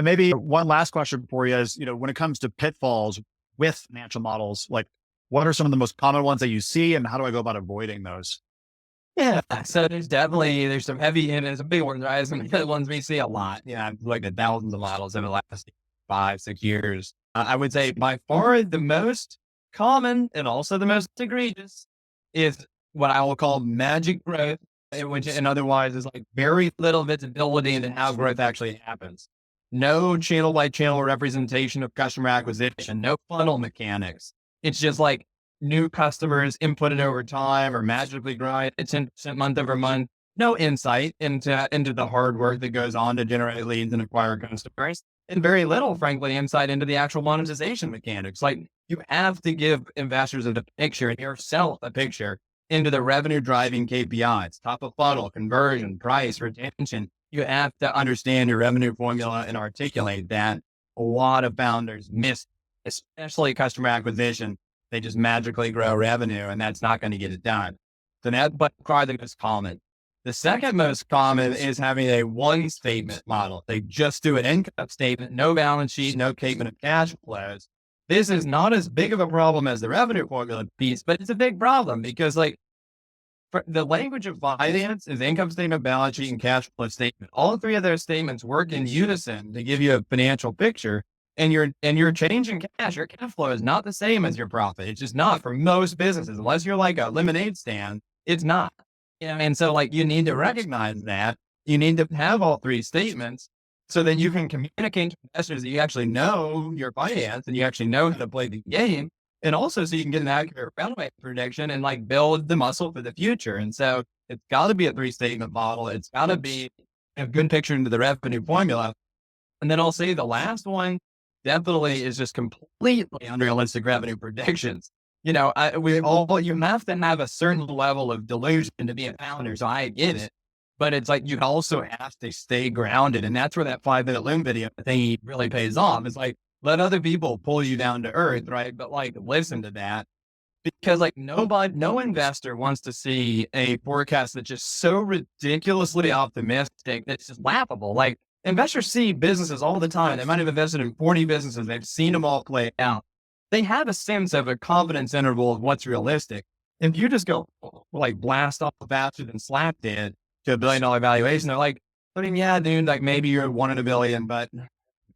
Maybe one last question for you is, when it comes to pitfalls with financial models, like what are some of the most common ones that you see and how do I go about avoiding those? Yeah. So there's some heavy and some big ones, right? Some good ones we see a lot. Yeah. I've looked at thousands of models in the last 5, 6 years. I would say by far the most common and also the most egregious is what I will call magic growth, which and otherwise is like very little visibility into how growth actually happens. No channel by channel representation of customer acquisition, no funnel mechanics. It's just like new customers inputted over time or magically growing at 10% month over month. No insight into the hard work that goes on to generate leads and acquire customers, and very little, frankly, insight into the actual monetization mechanics. Like you have to give investors a picture and yourself a picture into the revenue driving KPIs, top of funnel, conversion, price, retention. You have to understand your revenue formula and articulate that. A lot of founders miss, especially customer acquisition. They just magically grow revenue and that's not going to get it done. So that's by far the most common. The second most common is having a one statement model. They just do an income statement, no balance sheet, no statement of cash flows. This is not as big of a problem as the revenue formula piece, but it's a big problem because for the language of finance is income statement, balance sheet, and cash flow statement. All three of those statements work in unison to give you a financial picture. And your change in cash, your cash flow is not the same as your profit. It's just not for most businesses, unless you're like a lemonade stand. It's not. And so you need to recognize that you need to have all three statements so that you can communicate to investors that you actually know your finance and you actually know how to play the game. And also so you can get an accurate runway prediction and build the muscle for the future. And so it's got to be a three statement model. It's got to be a good picture into the revenue formula. And then I'll say the last one definitely is just completely unrealistic revenue predictions. You have to have a certain level of delusion to be a founder. So I get it, but it's you also have to stay grounded. And that's where that 5-minute Loom video thing really pays off. It's let other people pull you down to earth, right? But listen to that because no investor wants to see a forecast that's just so ridiculously optimistic that's just laughable. Investors see businesses all the time. They might have invested in 40 businesses. They've seen them all play out. They have a sense of a confidence interval of what's realistic. If you just go blast off faster than Slack did to $1 billion valuation, they're yeah, dude, maybe you're 1 in a billion, but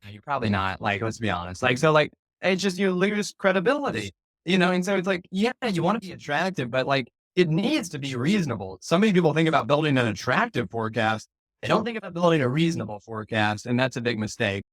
you're probably not. Let's be honest. It's just you lose credibility, and so it's yeah, you want to be attractive, but it needs to be reasonable. So many people think about building an attractive forecast. They don't think about building a reasonable forecast, and that's a big mistake.